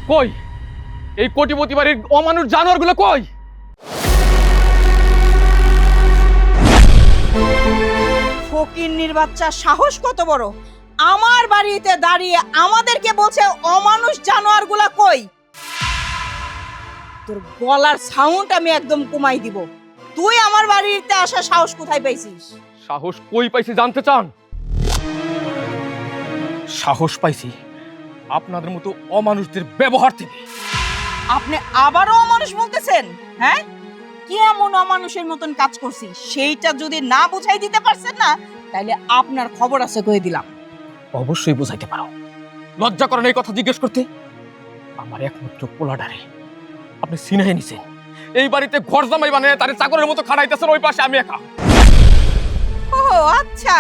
কই এই কোটিপতি বাড়ির অমানুষ জানোয়ারগুলো কই? ফকিন্নির বাচ্চা সাহস কত বড়, আমার বাড়িতে দাঁড়িয়ে আমাদেরকে বলছে অমানুষ জানোয়ারগুলা কই। তোর গলার সাউন্ড আমি একদম কমাই দিব। তুই আমার বাড়িতে আসার সাহস কোথায় পাইছিস? সাহস কই পাইছি জানতে চান? সাহস পাইছি আপনাদের মতো অমানুষদের ব্যবহার থেকে। আপনি আবারও অমানুষ বলতেছেন? হ্যাঁ, কি এমন অমানুষের মতন কাজ করছি সেইটা যদি না বুঝাই দিতে পারছেন না, তাহলে আপনার খবর আছে কয়ে দিলাম। অবশ্যই বুঝাইতে পারো। লজ্জা করেন এই কথা জিজ্ঞেস করতে? আমার একমাত্র পোলাডারে আপনি চিনাই নিছেন। এই বাড়িতে ঘর জামাই বানায় তারে চাকরের মতো খাড়াইতেছেন, ওই পাশে আমি একা। ও আচ্ছা,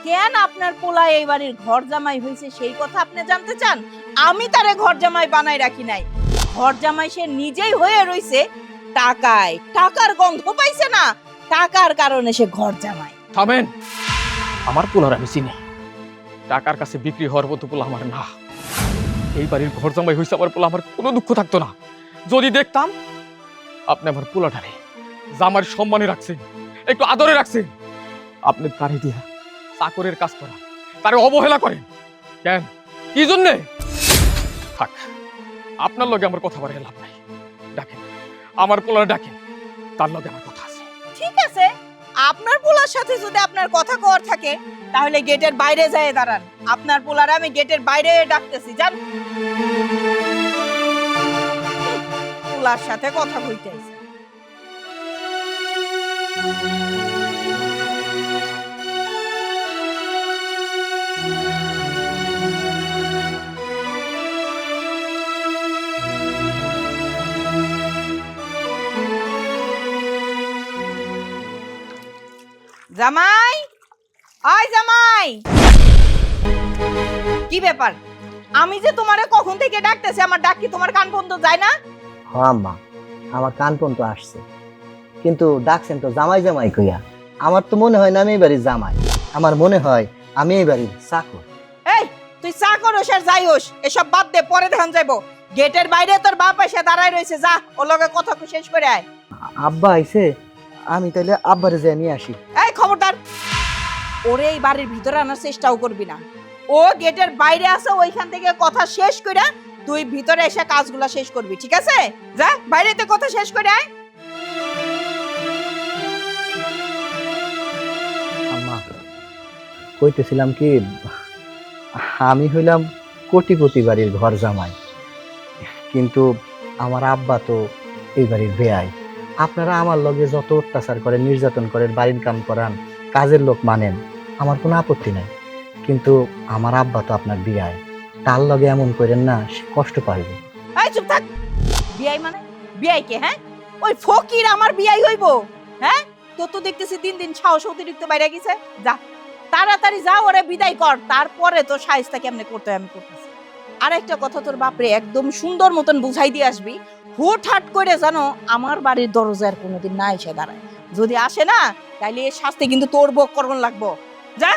কেন আপনার পোলা এই বাড়ির ঘর জামাই হয়েছে সেই কথা আপনি জানতে চান? আমি তারে ঘর জামাই বানাই রাখি নাই। ঘর জামাই সে নিজেই হয়ে রইছে টাকায়। টাকার গন্ধ পাইছে না, টাকার কারণে সে ঘর জামাই। থামেন, আমার পোলার আমি চিনি। টাকার কাছে বিক্রি হওয়ার মতো পোলা আমার না। এই বাড়ির ঘর জামাই হয়েছে আমার পোলা, আমার কোনো দুঃখ থাকতো না যদি দেখতাম আপনি আমার পোলাটারে জামার সম্মানে রাখছেন, একটু আদরে রাখছেন। আপনি তারে দিয়া চাকরের কাজ করা, তারে অবহেলা করেন কেন? কি জন্যে? থাক, আপনার লগে আমার কথা বাড়িয়ে লাভ নাই। ডাকেন আমার পোলার, ডাকেন, তার লগে আমার কথা আছে। ঠিক আছে, আপনার পোলার সাথে যদি আপনার কথা কওয়ার থাকে তাহলে গেটের বাইরে যায় দাঁড়ান। আপনার পোলার আমি গেটের বাইরে ডাকতেছি, যান। পোলার সাথে কথা কইতেছি। জামাই, আয় জামাই। কি ব্যাপার? আমি যে তোমারে কখন থেকে ডাকতেছি, আমার ডাক কি তোমার কান পর্যন্ত যায় না? হ্যাঁ আম্মা, আমার কান পর্যন্ত আসছে, কিন্তু ডাকছেন তো জামাই জামাই কইয়া। আমার তো মনে হয় না আমি এই বাড়ির জামাই, আমার মনে হয় আমি এই বাড়ির চাকর। এই তুই চা করোস আর যাই হোস, এসব বাদ দে, পরে ধান যাইবো। গেটের বাইরে তোর বাপ এসে দাঁড়ায় রয়েছে, যা ওর লগে কথা শেষ করে আয়। আব্বা আইছে, আমি তাইলে আব্বারে যেয়ে নিয়ে আসি। এই খবরদার, ওরে এই বাড়ির ভিতরে আনার চেষ্টাও করবি না। ও গেটের বাইরে আছে, ওইখান থেকে কথা শেষ করে তুই ভিতরে এসে কাজগুলা শেষ করবি, ঠিক আছে? যা বাইরেতে কথা শেষ করে আয়। আম্মা, কইতেছিলাম কি, আমি হইলাম কোটিপতি বাড়ির ঘর জামাই, কিন্তু আমার আব্বা তো এই বাড়ির বেয়াই। আপনারা আমার লগে যত অত্যাচার করেন, নির্যাতন করেন, বাড়ির কাম করান, কাজের লোক মানেন, আমার কোনো আপত্তি নাই, কিন্তু আমার আব্বা তো আপনার বিয়াই, তার লগে এমন করেন না, সে কষ্ট পাইবে। এই চুপ থাক। বিয়াই মানে? বিয়াই কে? হ্যাঁ, ওই ফকির আমার বিয়াই হইবো? হ্যাঁ, তোর তো দেখতেছি দিন দিন সাহস অতিরিক্ত বাইরে গেছে। যা তাড়াতাড়ি যা, ওরে বিদায় কর, তারপরে তো সাইজটা কেমনে করতে হয় আমি করতেছি। আর একটা কথা, তোর বাপরে একদম সুন্দর মতন বুঝাই দিয়ে আসবি, হুটহাট করে জানো আমার বাড়ির দরজার কোনোদিন না এসে দাঁড়ায়। যদি আসে না, তাইলে এর শাস্তি কিন্তু তোর বক করবন লাগবো। যা।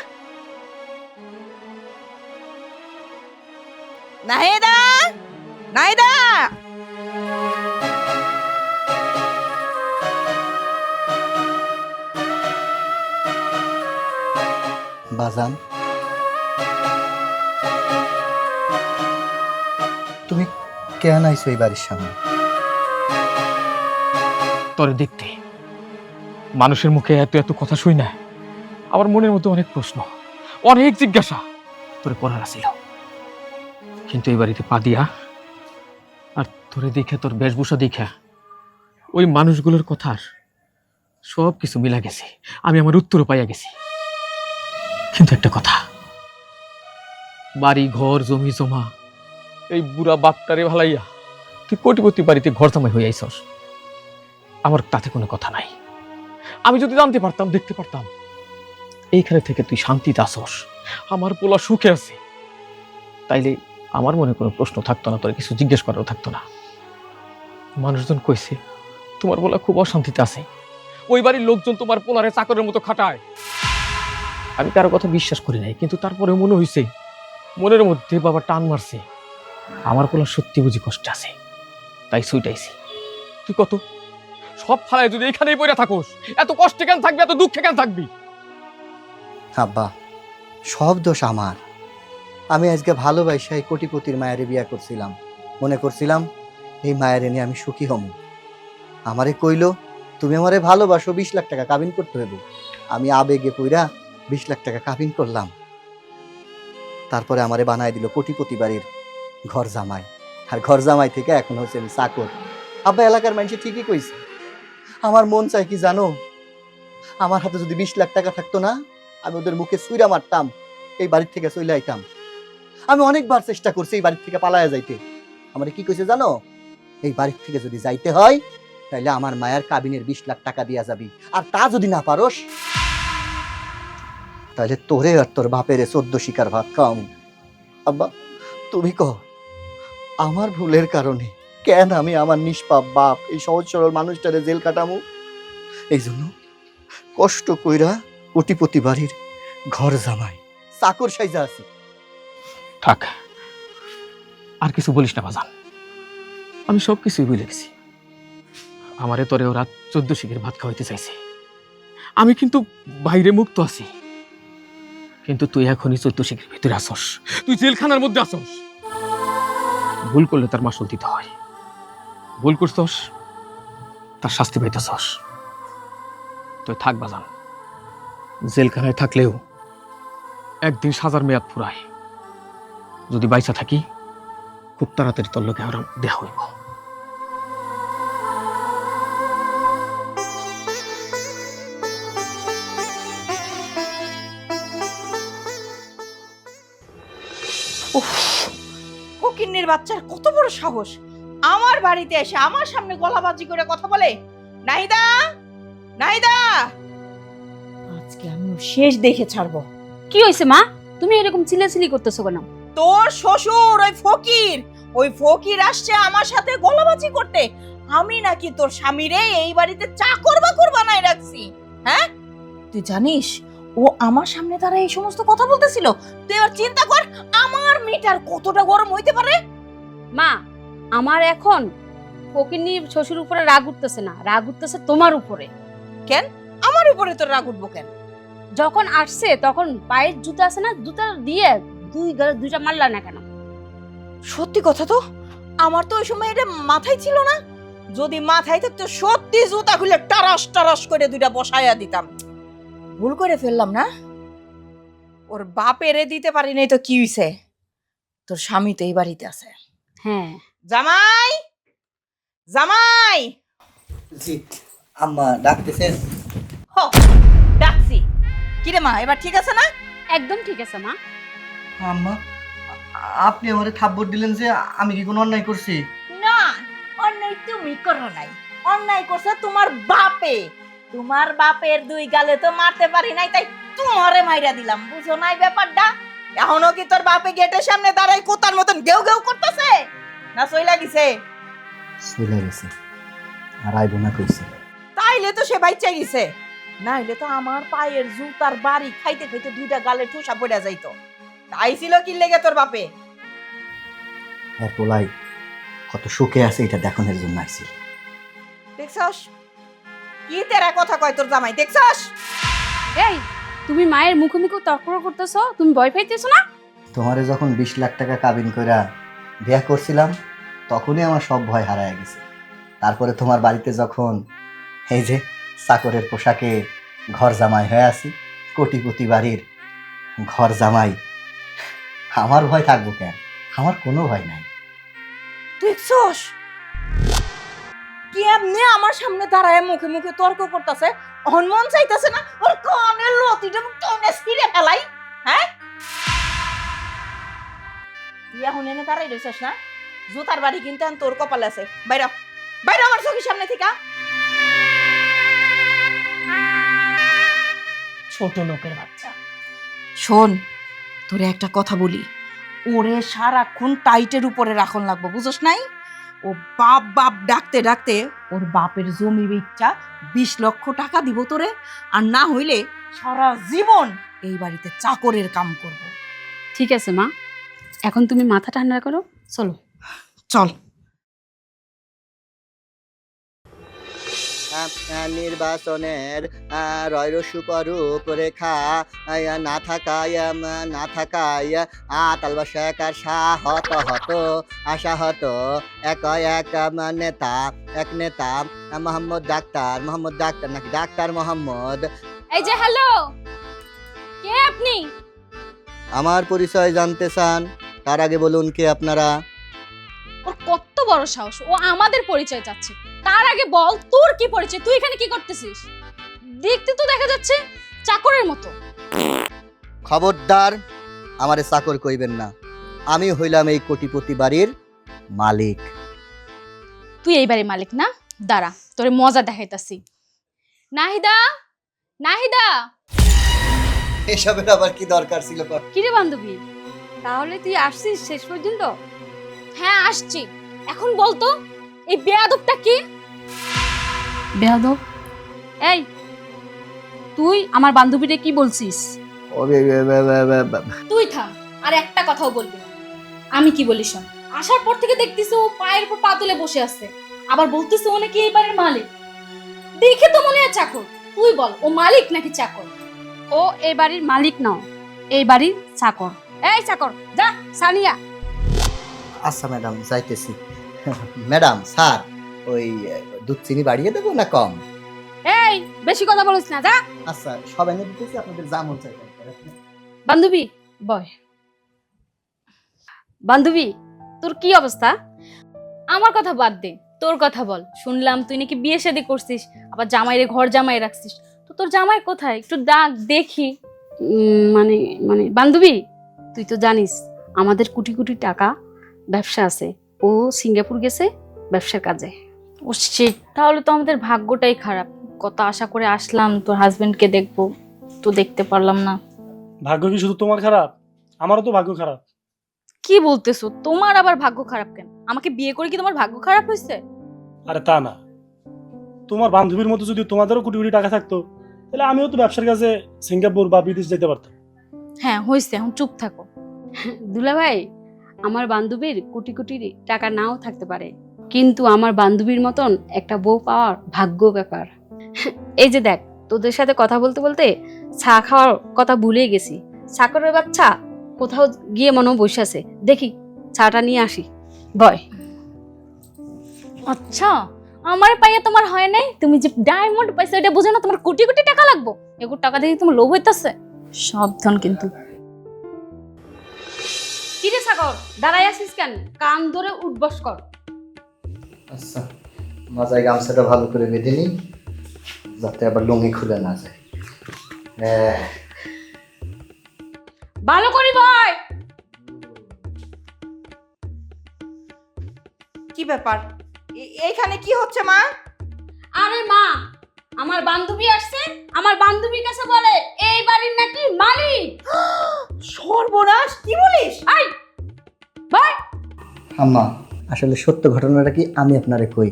নাহিদা, নাহিদা। বাজান, তুমি কেন আইছো এই বাড়ির সামনে? তোরে দেখতে, মানুষের মুখে এত এত কথা শুই না, আমার মনের মধ্যে অনেক প্রশ্ন, অনেক জিজ্ঞাসা তোরে করার ছিল। কিন্তু এই বাড়িতে পা দিয়া আর তোরে দেখে, তোর বেশভূষা দেখে ওই মানুষগুলোর কথার সব কিছু মিলা গেছে, আমি আমার উত্তরও পাইয়া গেছি। কিন্তু একটা কথা, বাড়ি ঘর জমি জমা এই বুড়া বাপটারে ভালাইয়া তুই কোটিপতি বাড়িতে ঘর জামাই হয়ে আইছস, আমার তাতে কোনো কথা নাই। আমি যদি জানতে পারতাম, দেখতে পারতাম এইখানে থেকে তুই শান্তিতে আসস, আমার পোলা সুখে আছে, তাইলে আমার মনে কোনো প্রশ্ন থাকতো না, তোর কিছু জিজ্ঞেস করারও থাকতো না। মানুষজন কইছে তোমার পোলা খুব অশান্তিতে আছে, ওই বাড়ির লোকজন তোমার পোলারে চাকরের মতো খাটায়। আমি কারো কথা বিশ্বাস করি নাই, কিন্তু তারপরে মনে হইছে মনের মধ্যে বাবা টান মারছে, আমার পোলা সত্যি বুঝি কষ্ট আছে, তাই সুইটাইছি। তুই কত সব ফালায় যদি এখানেই পড়ে থাকোস, এত কষ্টে কেন থাকবি, এত দুঃখে কেন থাকবি? আব্বা, সব দোষ আমার। আমি আজকে ভালোবাসা এই কোটিপতির মায়েরে বিয়া করছিলাম, মনে করছিলাম এই মায়ের নিয়ে আমি সুখী হম। আমারে কইলো তুমি আমারে ভালোবাসো, 20 লাখ টাকা কাবিন করতে হবে। আমি আবেগে কইরা 20 লাখ টাকা কাবিন করলাম। তারপরে আমারে বানায় দিল কোটিপতি বাড়ির ঘর জামাই, আর ঘর জামাই থেকে এখন হচ্ছে আমি চাকর। আব্বা, এলাকার মানুষ ঠিকই কইছে। আমার মন চায় কি জানো, আমার হাতে যদি 20 লাখ টাকা থাকতো না, আমি ওদের মুখে ছুঁড়া মারতাম, এই বাড়ির থেকে চলে আইতাম। আমি অনেকবার চেষ্টা করছি এই বাড়ির থেকে পালায়া যাইতে। আমার কি কইছে জানো, এই বাড়ির থেকে যদি যাইতে হয় তাহলে আমার মায়ের কাবিনের 20 লাখ টাকা দিয়া যাবি, আর তা যদি না পারোস তাহলে তোরে আর তোর বাপের 14 শিকার ভাত খাওয়াম। আব্বা, তুমি কও আমার ভুলের কারণে কেন আমি আমার নিষ্পাপ বাপ এই সহজ সরল মানুষটারে জেল কাটামু? এই জন্য কষ্ট কইরা কোটিপতি বাড়ির ঘর জামাই চাকর সাইজা আছি। থাক, আর কিছু বলিস না বাজান, আমি সব কিছুই ভুলে গেছি। আমারে তোরে ওরা 14 শিখের ভাত খাওয়াইতে চাইছে, আমি কিন্তু বাইরে মুক্ত আছি, কিন্তু তুই এখনই 14 শিখের ভিতরে আসস, তুই জেলখানার মধ্যে আসস। ভুল করলে তার মাসুল দিতে হয়, ভুল করছস তার শাস্তি পাইতেছস। তুই থাক বাজান, জেলখানায় থাকলেও একদিন সাজার মেয়াদ ফুরায়। যদি বাইসা থাকি খুব তাড়াতাড়ি তোর লোকে আর দেয়া হইব। ফকিন্নির বাচ্চার কত বড় সাহস, আমার বাড়িতে এসে আমার সামনে গলাবাজি করে কথা বলে। নাহিদা, নাহিদা, আজকে আমি শেষ দেখে ছাড়বো। কি হইছে মা, তুমি এরকম চিল্লাচিল্লি করতেছো কেন? তোর শ্বশুর ওই ফকির আসছে আমার সাথে গলাবাজি করতে। আমি নাকি তোর স্বামীরে এই বাড়িতে চাকর বাকর বানায় রাখছি? হ্যাঁ, তুই জানিস ও আমার সামনে তারা এই সমস্ত কথা বলতেছিল? তুই এবার চিন্তা কর আমার মেয়েটার কতটা গরম হইতে পারে। মা, আমার এখন ফকিন্নি শ্বশুর উপরে রাগ উঠতেছে না, রাগ উঠতেছে তোমার উপরে। কেন আমার উপরে তোর রাগ উঠবো কেন? যখন আসছে তখন পায়ের জুতা আছে না, জুতা দিয়ে দুইটা মারলা না কেন? সত্যি কথা তো, আমার তো ওই সময় এটা মাথায় ছিল না। যদি মাথায় থাকতো সত্যি জুতা খুলে টারাস টারাস করে দুইটা বসায়া দিতাম। ভুল করে ফেললাম না? ওর বাপেরে দিতে পারি নাই তো কি হইছে? তোর স্বামী তো এই বাড়িতে আছে। হ্যাঁ। জামাই, জামাই। জি আম্মা, ডাকতেছেন? হ, ডাকছি। কিরে মা, এবার ঠিক আছে না? একদম ঠিক আছে মা। আম্মা, আপনি আমারে থাপ্পড় দিলেন যে, আমি কি কোনো অন্যায় করছি? না, অন্যায় তুমি করো নাই, অন্যায় করছে তোমার বাপে। তোমার বাপের দুই গালে তো মারতে পারি নাই, তাই তোমারে মাইরা দিলাম। বুঝো নাই ব্যাপারটা? এখনো কি তোর বাপে গেটের সামনে দাঁড়াই কোতার মতন গেউ গেউ করতেছে না চইলা গেছে? চলে গেছে, আর আইব না কইছে। তাইলে তো সে বাইচা গেছে, নাইলে তো আমার পায়ের জুতার বাড়ি খাইতে খাইতে দুইটা গালে ঠুসা পড়া যাইতো। তাই ছিল কি লেগে তোর বাপে? আর পোলাই কত সুখে আছে এটা দেখানোর জন্য আইছিল। দেখছস কি তেরা কথা কয় তোর জামাই? দেখছস? এই, তুমি মায়ের মুখে মুখে তর্ক করতেছো, তুমি ভয় পাইতেছো না? তোমারে যখন 20 লাখ টাকা কাবিন কইরা বিয়া করছিলাম তখনই আমার সব ভয় হারায় গেছে। তারপরে তোমার বাড়িতে যখন এই যে চাকরের পোশাকে ঘর জামাই হয়ে আছি, কোটিপতি বাড়ির ঘর জামাই, আমার ভয় থাকবো কেন? আমার কোনো ভয় নাই। দেখছস কি এমনি আমার সামনে দাঁড়ায় মুখে মুখে তর্ক করতেছে? মন চাইতেছে না ওর কানের লতিটা কানে ছিঁড়ে ফেলাই? হ্যাঁ, তুই এখন এনে দাঁড়াই রইছিস না? জুতার বাড়ি কিন্তু তোর কপালে আছে। বাইরা, বাইরা আমার চোখের সামনে থেকে। ছোট লোকের বাচ্চা। শোন, তোরে একটা কথা বলি, ওরে সারাক্ষণ টাইটের উপরে রাখন লাগবো, বুঝছ নাই? ও বাপ বাপ ডাকতে ডাকতে ওর বাপের জমি বেচা 20 লক্ষ টাকা দিব তোরে, আর না হইলে সারা জীবন এই বাড়িতে চাকরের কাম করব। ঠিক আছে মা, এখন তুমি মাথা ঠান্ডা করো, চলো। চল। নির্বাচনের রয়রসুপরূপ রেখা না থাকায় তালবা শেখার সাহত হত আশাহত এক নেতা মোহাম্মদ ডাক্তার নাকি ডাক্তার মোহাম্মদ। এই যে হ্যালো, কে আপনি? আমার পরিচয় জানতে চান? তার আগে বলুন কে আপনারা? ওর কত বড় সাহস, ও আমাদের পরিচয় চাচ্ছে। তার আগে বল তোর কি পরিচয়, তুই এখানে কি করতেছিস? দেখতে তো দেখা যাচ্ছে চাকরের মতো। খবরদার আমারে চাকর কইবেন না, আমি হইলাম এই কোটিপতি বাড়ির মালিক। তুই এই বাড়ির মালিক না? দাঁড়া, তোরে মজা দেখাইতাছি। নাহিদা, নাহিদা। এসবের আবার কি দরকার ছিল? কিরে বান্ধবী, তাহলে তুই আসছিস শেষ পর্যন্ত? হ্যাঁ আসছি। এখন বলতো এই বেয়াদবটা কি? বেয়াদব? এই তুই আমার বান্ধবীরে কি বলছিস? তুই থাম, আর একটা কথাও বলবি না। আমি কি বলি শোন। আসার পর থেকে দেখতেছি ও পায়ের উপর পা তুলে বসে আছে, আবার বলতেছে ও নাকি এই বাড়ির মালিক। দেখে তো মনে হয় চাকর। তুই বল ও মালিক নাকি চাকর? ও এই বাড়ির মালিক নাও, এই বাড়ির চাকর। এই চাকর যা, সানিয়া। আচ্ছা ম্যাডাম, যাইতেছি। ম্যাডাম স্যার, ওই দুধ চিনি বাড়িয়ে দেবো না কম? এই বেশি কথা বলিস না, যা। আচ্ছা সব এনে দিতেছি, আপনাদের যা মন চাই। বান্ধবী বয়। বান্ধবী তোর কি অবস্থা? আমার কথা বাদ দে, তোর কথা বল। শুনলাম তুই নাকি বিয়ে শাদী করছিস, আবার জামাইরে ঘর জামাই রাখছিস। তো তোর জামাই কোথায়? একটু ডাক দেখি। মানে মানে বান্ধবী তুই তো জানিস আমাদের কোটি কোটি টাকা ব্যবসা আছে। ও সিঙ্গাপুর গেছে ব্যবসার কাজে। ও শিট, তাহলে তো আমাদের ভাগ্যটাই খারাপ। কত আশা করে আসলাম তোর হাজবেন্ডকে দেখবো, তো দেখতে পারলাম না। ভাগ্য কি শুধু তোমার খারাপ? আমারও তো ভাগ্য খারাপ। কি বলতেছো? তোমার আবার ভাগ্য খারাপ কেন? আমাকে বিয়ে করে কি তোমার ভাগ্য খারাপ হয়েছে? আরে তা না, তোমার বান্ধবীর মতো যদি তোমাদেরও কোটি কোটি টাকা থাকতো, তাহলে আমিও তো ব্যবসার কাজে সিঙ্গাপুর বা বিদেশ যেতে পারতাম। হ্যাঁ হয়েছে, এখন চুপ থাকো। দুলা ভাই, আমার বান্ধবীর কোটি কোটি টাকা নাও থাকতে পারে, কিন্তু আমার বান্ধবীর মতন একটা বউ পাওয়ার ভাগ্য ব্যাপার। এই যে দেখ, তোদের সাথে কথা বলতে বলতে চা খাওয়ার কথা ভুলেই গেছি। চাকরের বাচ্চা কোথাও গিয়ে মনে বসে আছে, দেখি চাটা নিয়ে আসি। বয়। আচ্ছা, আমার পাইয়া তোমার হয় নাই? তুমি যে ডায়মন্ড পাইছো এটা বুঝো না তোমার কোটি কোটি টাকা লাগবো? এগুলো টাকা দিয়ে তোমার লোভ হইতাছে। সাবধান কিন্তু। কিরে সাগর, দাঁড়াই আছিস কেন? কান ধরে উঠবস কর। আচ্ছা, মাজায় গামছাটা ভালো করে বেঁধে নিই, যাতে আবার লুঙ্গি খুলে না যায়। ভালো করি বয়। কি ব্যাপার? এইখানে কি হচ্ছে মা? আরে মা, আমার বান্ধবী আসছে, আমার বান্ধবীর কাছে বলে এই বাড়ির নাকি মালিক। সর্বনাশ, কি বলিস? আই ভাই, আম্মা, আসলে সত্য ঘটনাটা কি আমি আপনারে কই।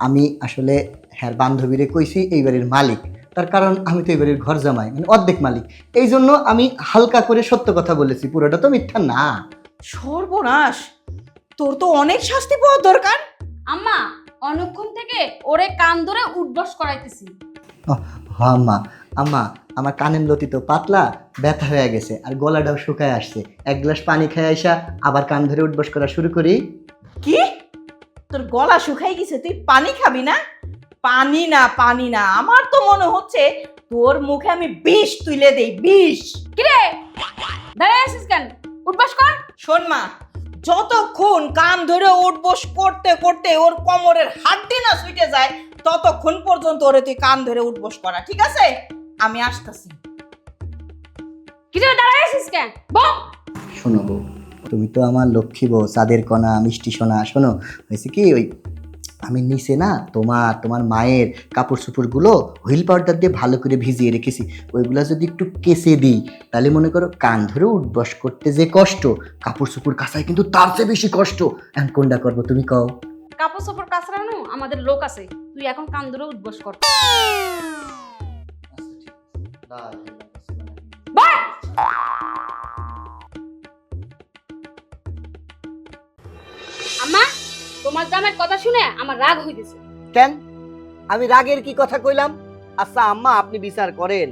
আমি আসলে হ্যাঁ বান্ধবীরে কইছি এই বাড়ির মালিক, তার কারণ আমি তো এই বাড়ির ঘর জামাই, মানে অর্ধেক মালিক। এই জন্য আমি হালকা করে সত্য কথা বলেছি, পুরোটা তো মিথ্যা না। সর্বনাশ, তোর তো অনেক শাস্তি পাওয়া দরকার। আম্মা অনেকক্ষণ থেকে ওরে কান ধরে উঠবস করাইতেছি। হ্যাঁ আম্মা, আম্মা আমার কানের লতি তো পাতলা, ব্যথা হয়ে গেছে, আর গলাটাও শুকায় আসছে। এক গ্লাস পানি খেয়ে আইসা আবার কান ধরে উঠবস করা শুরু করি। কি? তোর গলা শুকাই গেছে, তুই পানি খাবি না? পানি না, পানি না, আমার তো মনে হচ্ছে তোর মুখে আমি বিষ তুলে দেই, বিষ। কিরে দাঁড়াই আছিস কেন? উঠবস কর। শোন মা, যতক্ষণ কান ধরে উঠবস করতে করতে ওর কোমরের হাড্ডি না ছুটে যায়, ততক্ষণ পর্যন্ত ওরে তুই কান ধরে উঠবস করা, ঠিক আছে? আমি আসতেছি। কিরে দাঁড়াই আছিস কেন? বল। শোনো বউ, তুমি তো আমার লক্ষ্মী বউ, চাঁদের কণা, মিষ্টি সোনা। শোনো, হয়েছে কি, ওই আমি নিচে না তোমার মায়ের কাপড় চোপড়গুলো হুইল পাউডার দিয়ে ভালো করে ভিজিয়ে রেখেছি। ওইগুলো যদি একটু কেচে দিই, তাহলে মনে করো কান ধরে উঠবস করতে যে কষ্ট, কাপড় চোপড় কাচায় কিন্তু তার চেয়ে বেশি কষ্ট। এখন কোনটা করবো তুমি কও? কাপড় চোপড় কাচরানো আমাদের লোক আছে, তুই এখন কান ধরে উঠবস কর। বল। আম্মা তোমার জামাইয়ের কথা শুনে আমার রাগ হইতেছে। কেন আমি রাগের কি কথা কইলাম? আচ্ছা আম্মা আপনি বিচার করেন।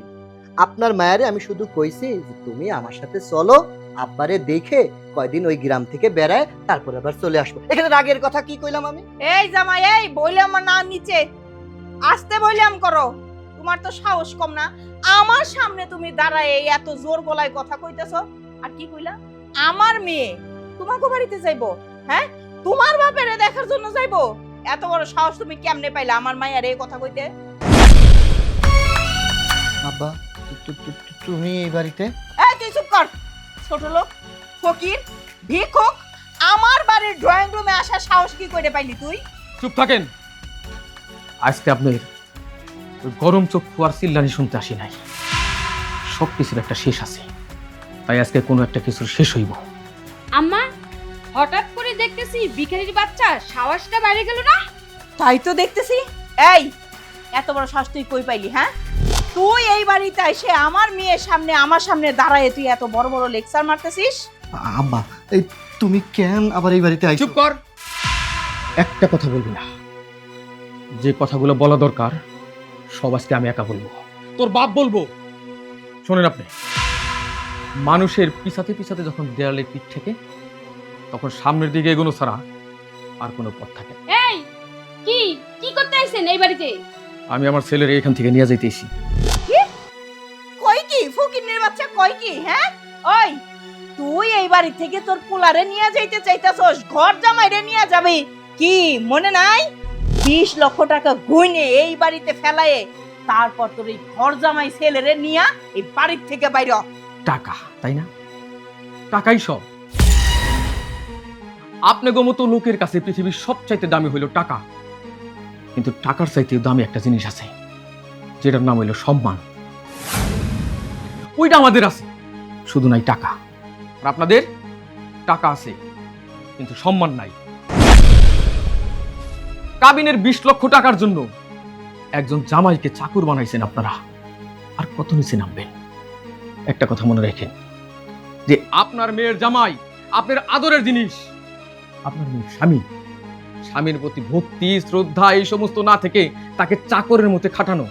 আপনার মায়েরে আমি শুধু কইছি যে তুমি আমার সাথে চলো, আব্বারে দেখে কয়দিন ওই গ্রাম থেকে বেড়ায় তারপর আবার চলে আসবো। এখানে রাগের কথা কি কইলাম আমি? এই জামাই, এই বইলাম না নিচে আসতে বইলাম করো। তোমার তো সাহস কম না, আমার সামনে তুমি দাঁড়ায় এই এত জোর গলায় কথা কইতেছো। আর কি কইলা? আমার মেয়ে তোমাকে বাড়িতে যাইবো? হ্যাঁ, তোমার বাপেরে দেখার জন্য যাইবো? এত বড় সাহস তুমি কেমনে পাইলা আমার মায়ের এই কথা কইতে? আব্বা তুমি এই বাড়িতে? এই তুই চুপ কর, ছোট লোক, ফকির, ভিক্ষুক, আমার বাড়ির ড্রয়িং রুমে আসার সাহস কি করে পাইলি তুই? চুপ থাকেন। আজকে আপনার ওই গরম চক্ষু আর চিল্লানি শুনতে আসি নাই। সব কিছুর একটা শেষ আছে, তাই আজকে কোনো একটা কিছুর শেষ হইব। আম্মা, হঠাৎ করে দেখতেছি ভিখারির বাচ্চা সাহসটা বেড়ে গেল না? তাই তো দেখতেছি। এই এত বড় সাহস তুই কই পাইলি? হ্যাঁ, তুই এই বাড়িতে এসে আমার মেয়ের সামনে, আমার সামনে দাঁড়ায় তুই এত বড় বড় লেকচার মারতেছিস? আব্বা এই তুমি কেন আবার এই বাড়িতে আইছো? চুপ কর, একটা কথা বলবি না। যে কথাগুলো বলা দরকার সব আজকে আমি একা বলবো, তোর বাপ বলবো। শোনেন আপনি, মানুষের পিছাতে পিছাতে যখন দেয়ালে পিঠ থেকে, তখন সামনের দিকে এগোনো ছাড়া আর কোনো পথ থাকে না। এই কি কি করতে আইছেন এই বাড়িতে? আমি আমার ছেলের এখান থেকে নিয়ে যাইতেছি। কই কি ফকিনের বাচ্চা, কই কি? হ্যাঁ, ওই তুই এই বাড়ি থেকে তোর পোলারে নিয়ে যাইতে চাইতাছস? ঘর জামাইরে নিয়ে যাবি কি মনে নাই? 20 লক্ষ টাকা গুইনে এই বাড়িতে ফেলায়ে তারপর তোর এই ঘর জামাই ছেলেরে নিয়ে এই বাড়ির থেকে বাইরে হ। টাকা, তাই না? টাকাই সব। আপনি মতো লোকের কাছে পৃথিবীর সবচাইতে দামি হইল টাকা, কিন্তু টাকার চাইতে দামি একটা জিনিস আছে, যেটার নাম হইল সম্মান। ওইটা আমাদের আছে, শুধু নাই টাকা। আর আপনাদের টাকা আছে কিন্তু সম্মান নাই। কাবিনের 20 লক্ষ টাকার জন্য একজন জামাইকে চাকর বানাইছেন আপনারা, আর কত নিচে নামবেন? একটা কথা মনে রাখেন, যে আপনার মেয়ের জামাই আপনার আদরের জিনিস। আপনার মেয়ের স্বামী, স্বামীর প্রতি ভক্তি শ্রদ্ধা এই সমস্ত না থেকে তাকে চাকরের মতো খাটানো।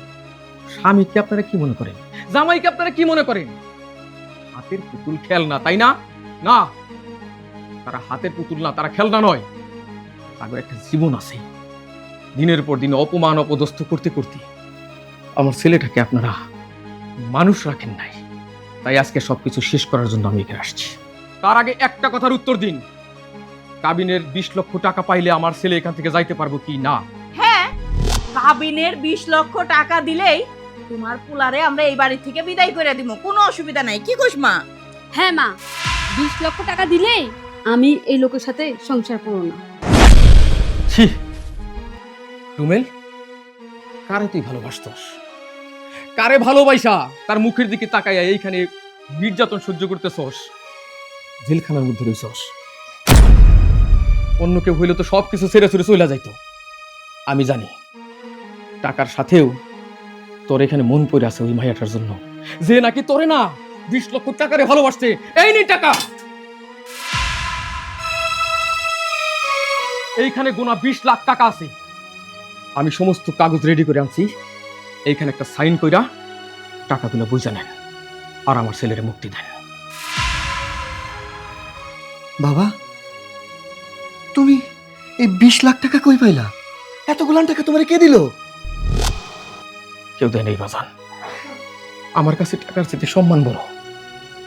স্বামীকে আপনারা কি মনে করেন? জামাইকে আপনারা কি মনে করেন? হাতের পুতুল খেলনা, তাই না? না, তারা হাতের পুতুল না, তারা খেলনা নয়। তাদের একটা জীবন আছে। দিনের পর দিন অপমান অপদস্থ করতে করতে আমার ছেলেটাকে আপনারা মানুষ রাখেন নাই। তাই আজকে সবকিছু শেষ করার জন্য আমি এখানে আসছি। তার আগে একটা কথার উত্তর দিন, কাবিনের 20 লক্ষ টাকা পাইলে আমার ছেলে এখান থেকে যাইতে পারবো কি না? হ্যাঁ, কাবিনের 20 লক্ষ টাকা দিলেই তোমার পোলারে আমরা এই বাড়ি থেকে বিদায় করে দিব, কোনো অসুবিধা নাই। কি কইস মা? হ্যাঁ মা, 20 লক্ষ টাকা দিলেই আমি এই লোকের সাথে সংসার করব না। ছি, রুমেল, কারে তুই ভালোবাসতস? কারে ভালোবাসা তার মুখের দিকে তাকাইয়া এইখানে নির্যাতন সহ্য করতেছস, জেলখানার মধ্যে রইছস। অন্য কেউ হইলে তো সবকিছু ছেড়ে ছুড়ে চলে যাইতো। আমি জানি টাকার সাথেও তোর এখানে মন পড়ে আছে ওই মাইয়াটার জন্য, যে নাকি তোরে না 20 লক্ষ টাকারে ভালোবাসছে। এই নে টাকা, এইখানে গোনা 20 লাখ টাকা আছে। আমি সমস্ত কাগজ রেডি করে আনছি, এইখানে একটা সাইন কইরা টাকাগুলো বুঝে নেন আর আমার ছেলের মুক্তি দেন। বাবা তুমি এই 20 লাখ টাকা কই পাইলা? এতগুলান টাকা তোমারে কে দিল? কেউ দেয় নেই বাজান। আমার কাছে টাকার চেয়ে সম্মান বড়।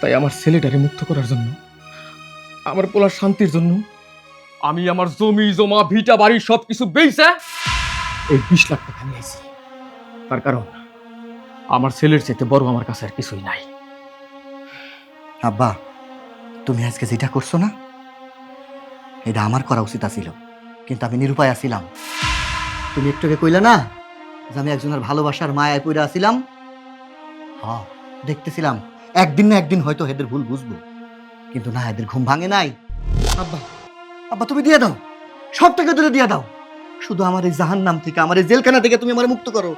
তাই আমার ছেলেটারে মুক্ত করার জন্য, আমার পোলার শান্তির জন্য আমি আমার জমি জমা ভিটা বাড়ি সবকিছু বেচে এই 20 লাখ টাকা নিয়েছি। তার কারণ আমার ছেলের চেয়ে বড় আমার কাছে আর কিছুই নাই। আব্বা তুমি আজকে যেটা করছো না, এটা আমার করা উচিত ছিল, কিন্তু আমি নিরুপায় আছিলাম। তুমি একটু আগে কইলা না যে আমি একজনের ভালোবাসার মায়ায় পড়ে আছিলাম। হ্যাঁ, দেখতেছিলাম একদিন না একদিন হয়তো এদের ভুল বুঝবো, কিন্তু না, এদের ঘুম ভাঙে নাই। আব্বা আব্বা তুমি দিয়ে দাও, সব টাকা তুলে দিয়ে দাও। শুধু আমার এই জাহান্নাম থেকে, আমার এই জেলখানা থেকে তুমি আমার মুক্ত করো।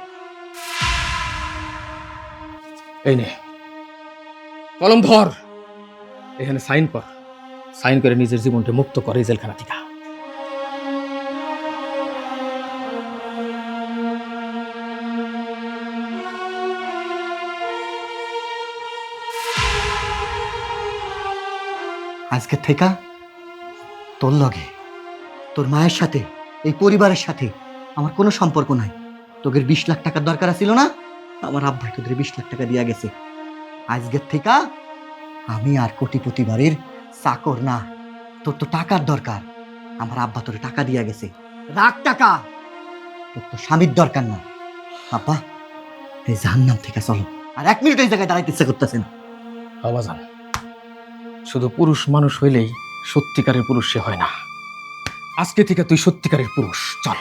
এই নে কলম ধর, এখানে সাইন কর। সাইন করে নিজের জীবনকে মুক্ত করে এই জেলখানা থেকে। আজকে থেকে তোর লগে, তোর মায়ের সাথে, এই পরিবারের সাথে আমার কোনো সম্পর্ক নাই। তোদের 20 লাখ টাকার দরকার ছিল না, আমার আব্বাই তোদের 20 লাখ টাকা দিয়া গেছে। আজকের থেকে আমি আর কোটিপতি বাড়ির চাকর না। তোর তো টাকার দরকার, আমার আব্বা তোর টাকা দিয়া গেছে, রাখ টাকা। তোর তো স্বামীর দরকার না। আব্বা, এই জাহান্নাম থেকে চলো, আর 1 মিনিট এই জায়গায় দাঁড়াইতে ইচ্ছা করতেছে না। আবাজান, শুধু পুরুষ মানুষ হইলেই সত্যিকারের পুরুষ সে হয় না। আজকে থেকে তুই সত্যিকারের পুরুষ, চল।